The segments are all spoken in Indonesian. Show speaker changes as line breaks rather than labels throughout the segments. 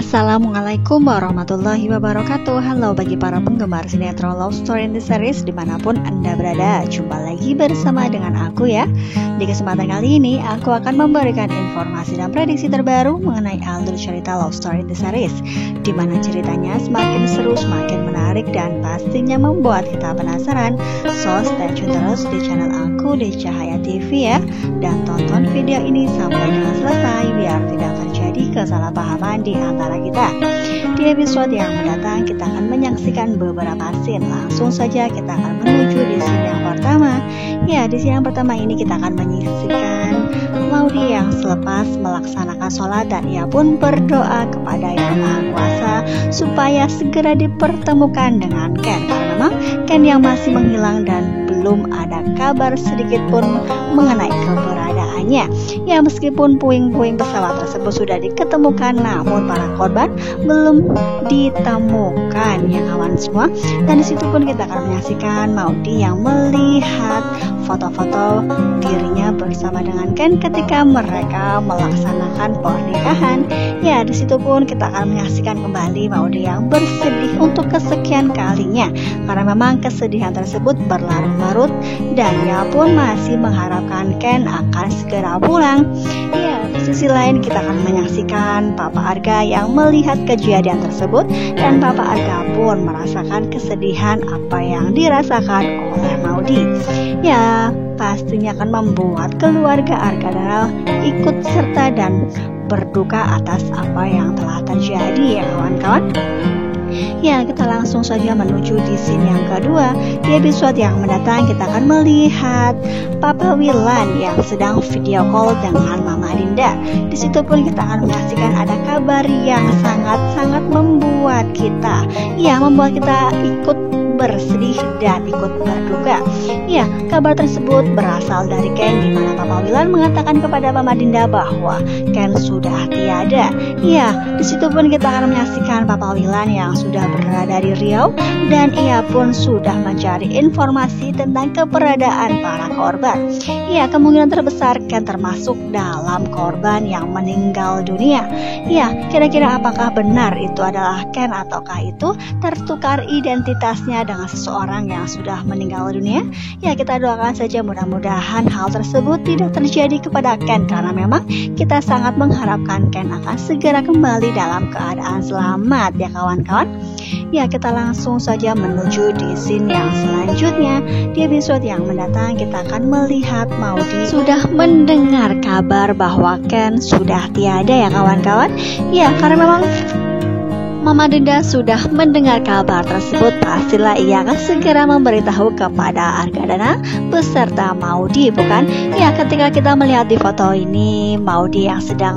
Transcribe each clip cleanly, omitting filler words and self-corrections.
Assalamualaikum warahmatullahi wabarakatuh. Halo bagi para penggemar sinetron Love Story in the Series dimanapun Anda berada. Jumpa lagi bersama dengan aku ya. Di kesempatan kali ini aku akan memberikan informasi dan prediksi terbaru mengenai alur cerita Love Story in the Series, dimana ceritanya semakin seru, semakin menarik, dan pastinya membuat kita penasaran. So stay tune terus di channel aku di Cahaya TV ya, dan tonton video ini sampai dengan selesai biar tidak terjadi kesalahpahaman di antara kita. Di episode yang mendatang kita akan menyaksikan beberapa scene. Langsung saja kita akan menuju di scene yang pertama. Ya, di scene yang pertama ini kita akan menyaksikan Maudy yang selepas melaksanakan sholat dan ia pun berdoa kepada Yang Maha Kuasa supaya segera dipertemukan dengan Ken, karena memang Ken yang masih menghilang dan belum ada kabar sedikit pun mengenai keberadaannya. Ya, meskipun puing-puing pesawat tersebut sudah diketemukan, namun para korban belum ditemukan ya kawan semua. Dan disitu pun kita akan menyaksikan Maudy yang melihat foto-foto dirinya bersama dengan Ken ketika mereka melaksanakan pernikahan. Ya, disitu pun kita akan menyaksikan kembali Maudy yang bersedih untuk kesekian kalinya, karena memang kesedihan tersebut berlarut-larut dan ia pun masih mengharapkan Ken akan segera pulang. Ya, di sisi lain kita akan menyaksikan Papa Arga yang melihat kejadian tersebut, dan Papa Arga pun merasakan kesedihan apa yang dirasakan oleh Maudy. Ya, pastinya akan membuat keluarga Argadana ikut serta dan berduka atas apa yang telah terjadi ya kawan-kawan. Ya, kita langsung saja menuju di scene yang kedua. Di episode yang mendatang kita akan melihat Papa Willan yang sedang video call dengan Mama Dinda. Di situ pun kita akan menyaksikan ada kabar yang sangat-sangat membuat kita ikut bersedih dan ikut berduka. Ya, kabar tersebut berasal dari Ken, di mana Papa Willan mengatakan kepada Mama Dinda bahwa Ken sudah tiada. Ya, di situ pun kita akan menyaksikan Papa Willan yang sudah berada di Riau, dan ia pun sudah mencari informasi tentang keberadaan para korban. Ya, kemungkinan terbesar Ken termasuk dalam korban yang meninggal dunia. Ya, kira-kira apakah benar itu adalah Ken ataukah itu tertukar identitasnya dengan seseorang yang sudah meninggal dunia? Ya, kita doakan saja mudah-mudahan hal tersebut tidak terjadi kepada Ken, karena memang kita sangat mengharapkan Ken akan segera kembali dalam keadaan selamat ya kawan-kawan. Ya, kita langsung saja menuju di scene yang selanjutnya. Di episode yang mendatang kita akan melihat Maudy sudah mendengar kabar bahwa Ken sudah tiada ya kawan-kawan. Ya, karena memang Mama Dinda sudah mendengar kabar tersebut, pastilah ia akan segera memberitahu kepada Argadana beserta Maudy, bukan? Ya, ketika kita melihat di foto ini Maudy yang sedang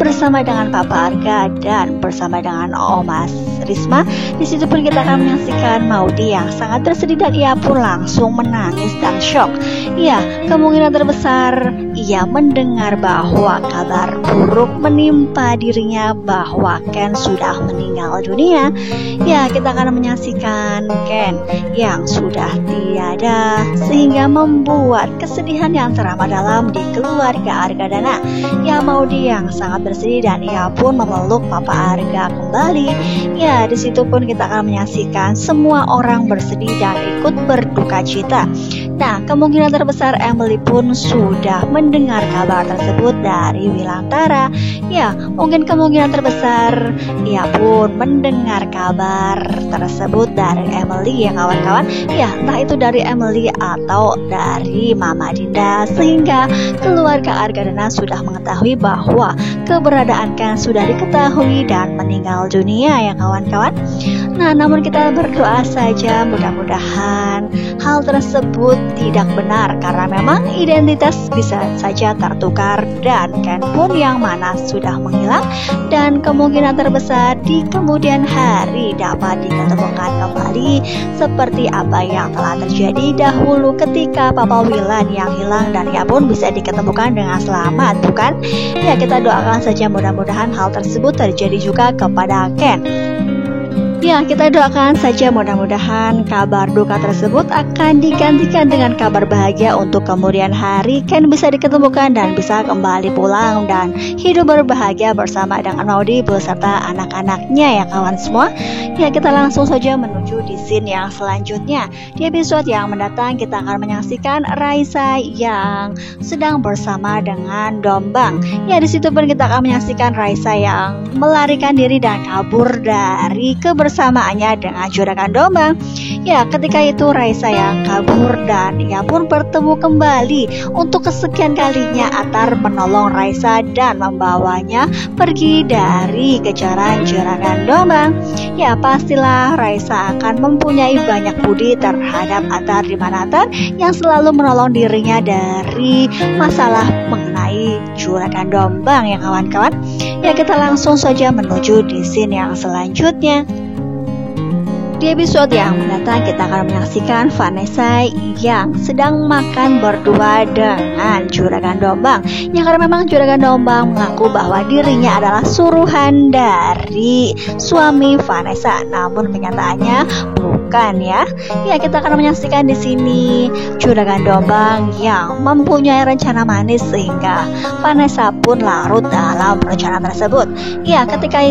bersama dengan Papa Arga dan bersama dengan Omas Risma. Di situ pun kita akan menyaksikan Maudy yang sangat bersedih dan ia pun langsung menangis dan shock. Ya, kemungkinan terbesar ia mendengar bahwa kabar buruk menimpa dirinya bahwa Ken sudah meninggal dunia. Ya, kita akan menyaksikan Ken yang sudah tiada, sehingga membuat kesedihan yang teramat dalam di keluarga Argadana. Ya, Maudy yang sangat bersedih dan ia pun memeluk Papa Arga kembali. Ya, di situ pun kita akan menyaksikan semua orang bersedih dan ikut berduka cita. Nah, kemungkinan terbesar Emily pun sudah mendengar kabar tersebut dari Wilantara. Ya, mungkin kemungkinan terbesar ia pun mendengar kabar tersebut dari Emily ya kawan-kawan. Ya, entah itu dari Emily atau dari Mama Dinda, sehingga keluarga Argadana sudah mengetahui bahwa keberadaan Ken sudah diketahui dan meninggal dunia ya kawan-kawan. Nah, namun kita berdoa saja mudah-mudahan hal tersebut tidak benar, karena memang identitas bisa saja tertukar dan Ken pun yang mana sudah menghilang, dan kemungkinan terbesar di kemudian hari dapat diketemukan kembali seperti apa yang telah terjadi dahulu ketika Papa Willan yang hilang dan ia pun bisa diketemukan dengan selamat, bukan? Ya, kita doakan saja mudah-mudahan hal tersebut terjadi juga kepada Ken. Ya, kita doakan saja mudah-mudahan kabar duka tersebut akan digantikan dengan kabar bahagia untuk kemudian hari Ken bisa diketemukan dan bisa kembali pulang dan hidup berbahagia bersama dengan Maudy beserta anak-anaknya ya kawan semua. Ya, kita langsung saja menuju di scene yang selanjutnya. Di episode yang mendatang kita akan menyaksikan Raisa yang sedang bersama dengan Dombang. Ya, di situ pun kita akan menyaksikan Raisa yang melarikan diri dan kabur dari kebersamaannya dengan Juragan Dombang. Ya, ketika itu Raisa yang kabur dan ia pun bertemu kembali untuk kesekian kalinya Atar menolong Raisa dan membawanya pergi dari kejaran Juragan Dombang. Ya, pastilah Raisa akan mempunyai banyak budi terhadap Atar, di mana Atar yang selalu menolong dirinya dari masalah mengenai Juragan Dombang ya kawan-kawan. Ya, kita langsung saja menuju di scene yang selanjutnya. Di episode yang mendatang kita akan menyaksikan Vanessa yang sedang makan berdua dengan Juragan Dombang. Ya, karena memang Juragan Dombang mengaku bahwa dirinya adalah suruhan dari suami Vanessa, namun kenyataannya bukan ya. Ya, kita akan menyaksikan di sini Juragan Dombang yang mempunyai rencana manis sehingga Vanessa pun larut dalam rencana tersebut. Ya, ketika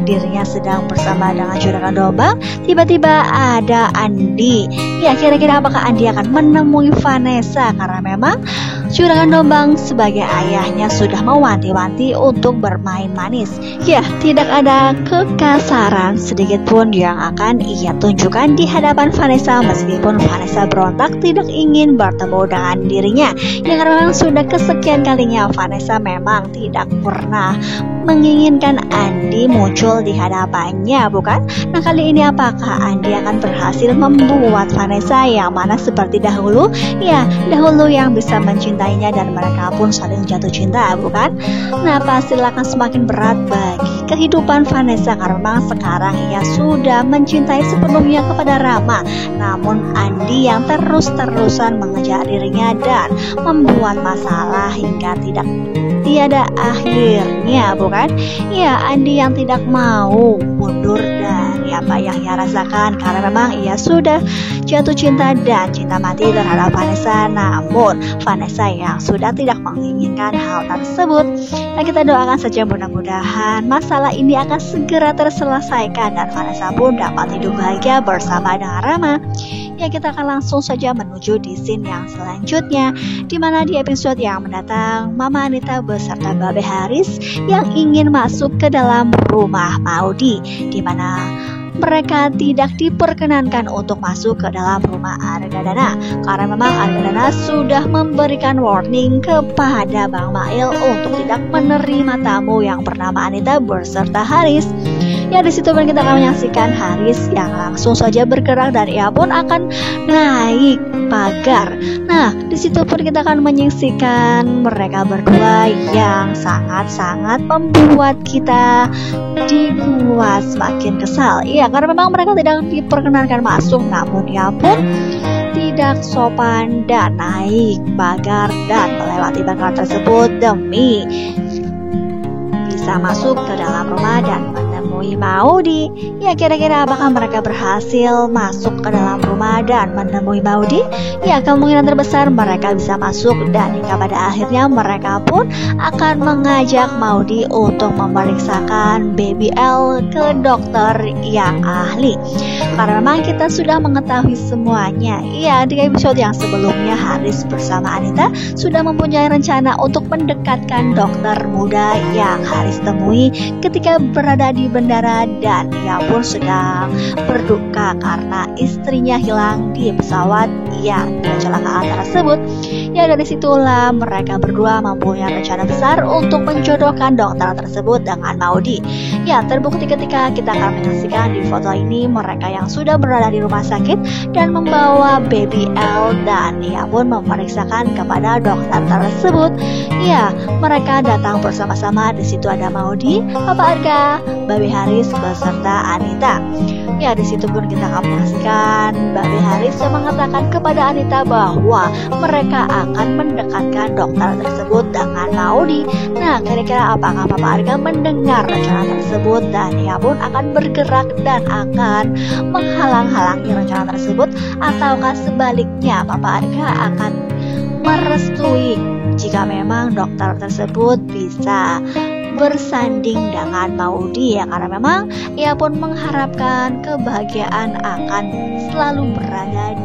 dirinya sedang bersama dengan Juragan Dombang, tiba-tiba ada Andi. Ya, kira-kira apakah Andi akan menemui Vanessa? Karena memang Juragan Dombang sebagai ayahnya sudah mewanti-wanti untuk bermain manis. Ya, tidak ada kekasaran sedikit pun yang akan ia tunjukkan di hadapan Vanessa, meskipun Vanessa berontak tidak ingin bertemu dengan dirinya. Ya, karena memang sudah kesekian kalinya Vanessa memang tidak pernah menginginkan Andi muncul di hadapannya, bukan? Nah, kali ini apakah Andi akan berhasil membuat Vanessa yang mana seperti dahulu? Ya, dahulu yang bisa mencintainya dan mereka pun saling jatuh cinta, bukan? Nah, pastilah akan semakin berat bagi kehidupan Vanessa karena memang sekarang ia sudah mencintai sepenuhnya kepada Rama. Namun Andi yang terus-terusan mengejar dirinya dan membuat masalah hingga tiada akhirnya, bukan? Ya, Andi yang tidak mau mundur dari apa yang ia rasakan karena memang ia sudah jatuh cinta dan cinta mati terhadap Vanessa. Namun Vanessa yang sudah tidak menginginkan hal tersebut. Nah, kita doakan saja mudah-mudahan masalah ini akan segera terselesaikan dan Vanessa pun dapat hidup bahagia bersama dengan Rama. Ya, kita akan langsung saja menuju di scene yang selanjutnya, di mana di episode yang mendatang Mama Anita beserta Babe Haris yang ingin masuk ke dalam rumah Maudy, di mana mereka tidak diperkenankan untuk masuk ke dalam rumah Argadana karena memang Argadana sudah memberikan warning kepada Bang Mail untuk tidak menerima tamu yang bernama Anita beserta Haris. Ya, di situ pun kita akan menyaksikan Haris yang langsung saja bergerak dan ia pun akan naik pagar. Nah, di situ pun kita akan menyaksikan mereka berdua yang sangat-sangat membuat kita dibuat semakin kesal. Iya, karena memang mereka tidak diperkenankan masuk, namun ia pun tidak sopan dan naik pagar dan melewati pagar tersebut demi bisa masuk ke dalam rumah dan menemui Maudy. Ya, kira-kira apakah mereka berhasil masuk ke dalam rumah dan menemui Maudy? Ya, kemungkinan terbesar mereka bisa masuk dan hingga pada akhirnya mereka pun akan mengajak Maudy untuk memeriksakan Baby L ke dokter yang ahli. Karena memang kita sudah mengetahui semuanya. Ya, di episode yang sebelumnya Haris bersama Anita sudah mempunyai rencana untuk mendekatkan dokter muda yang Haris temui ketika berada di bandara dan ia pun sedang berduka karena istrinya hilang di pesawat yang kecelakaan tersebut. Ya, dari situlah mereka berdua mempunyai rencana besar untuk menjodohkan dokter tersebut dengan Maudy. Ya, terbukti ketika kita akan menyaksikan di foto ini mereka yang sudah berada di rumah sakit dan membawa Baby L dan ia pun memeriksakan kepada dokter tersebut. Ya, mereka datang bersama-sama. Di situ ada Maudy, Papa Arga, Babe Babe Haris beserta Anita. Ya, di situ pun kita akan menyaksikan Babe Haris yang mengatakan kepada Anita bahwa mereka akan mendekatkan dokter tersebut dengan Maudy. Nah, kira-kira apakah Papa Arga mendengar rencana tersebut dan ia pun akan bergerak dan akan menghalang-halangi rencana tersebut, ataukah sebaliknya Papa Arga akan merestui jika memang dokter tersebut bisa bersanding dengan Maudy, ya, karena memang ia pun mengharapkan kebahagiaan akan selalu berada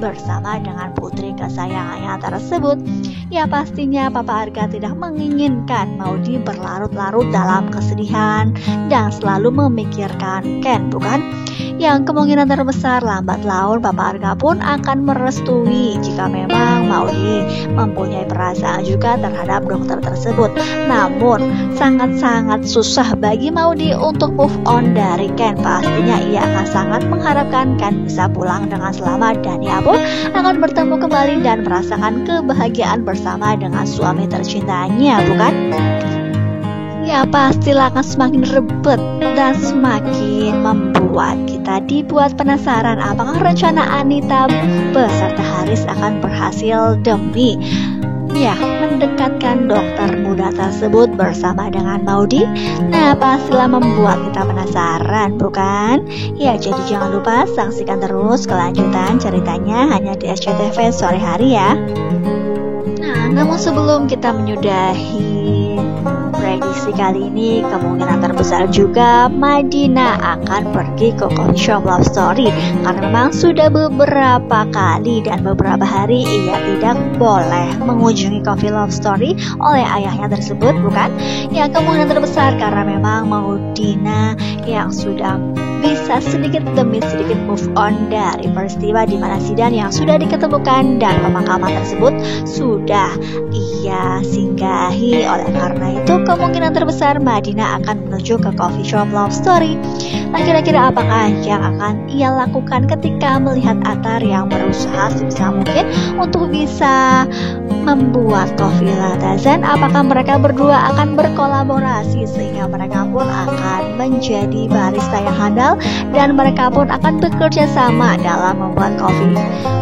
bersama dengan putri kesayangannya tersebut. Ya, pastinya Papa Arga tidak menginginkan Maudy berlarut-larut dalam kesedihan dan selalu memikirkan Ken, bukan? Yang kemungkinan terbesar lambat laun Papa Arga pun akan merestui jika memang Maudy mempunyai perasaan juga terhadap dokter tersebut. Namun sangat-sangat susah bagi Maudy untuk move on dari Ken. Pastinya ia akan sangat mengharapkan Ken bisa pulang dengan selamat dan ia pun akan bertemu kembali dan merasakan kebahagiaan bersama dengan suami tercintanya, bukan? Ya, pastilah akan semakin rebet dan semakin membuat kita dibuat penasaran apakah rencana Anita beserta Haris akan berhasil demi mendekatkan dokter muda tersebut bersama dengan Maudy. Nah, pastilah membuat kita penasaran, bukan? Ya, jadi jangan lupa saksikan terus kelanjutan ceritanya hanya di SCTV sore hari ya. Nah, namun sebelum kita menyudahi prediksi kali ini, kemungkinan terbesar juga Madina akan pergi ke coffee shop Love Story karena memang sudah beberapa kali dan beberapa hari ia tidak boleh mengunjungi coffee Love Story oleh ayahnya tersebut, bukan? Ya, kemungkinan terbesar karena memang Madina yang sudah bisa sedikit demi sedikit move on dari peristiwa di mana Zidan yang sudah diketemukan dan pemakaman tersebut sudah ia singgahi. Oleh karena itu kemungkinan terbesar Madina akan menuju ke coffee shop Love Story. Nah, kira-kira apakah yang akan ia lakukan ketika melihat Atar yang berusaha sebisa mungkin untuk bisa membuat kopi Latazan? Apakah mereka berdua akan berkolaborasi sehingga mereka pun akan menjadi barista yang handal dan mereka pun akan bekerja sama dalam membuat kopi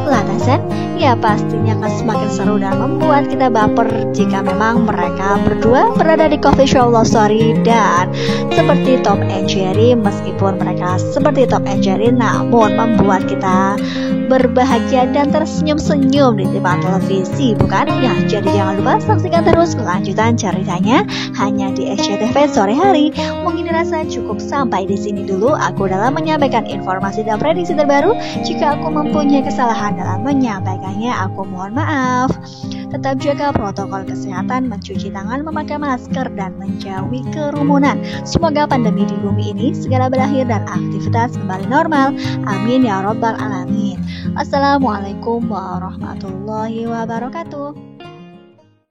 Latazan? Ya, pastinya akan semakin seru dan membuat kita baper jika memang mereka berdua berada di coffee shop Love Story. Dan seperti Tom and Jerry, meskipun mereka seperti Tom and Jerry, namun membuat kita berbahagia dan tersenyum-senyum di depan televisi, bukan? Ya, jadi jangan lupa saksikan terus kelanjutan ceritanya hanya di SCTV sore hari. Mungkin dirasa cukup sampai di sini dulu aku dalam menyampaikan informasi dan prediksi terbaru. Jika aku mempunyai kesalahan dalam menyampaikannya, aku mohon maaf. Tetap jaga protokol kesehatan, mencuci tangan, memakai masker, dan menjauhi kerumunan. Semoga pandemi di bumi ini segera berakhir dan aktivitas kembali normal. Amin ya robbal alamin. Assalamualaikum warahmatullahi wabarakatuh.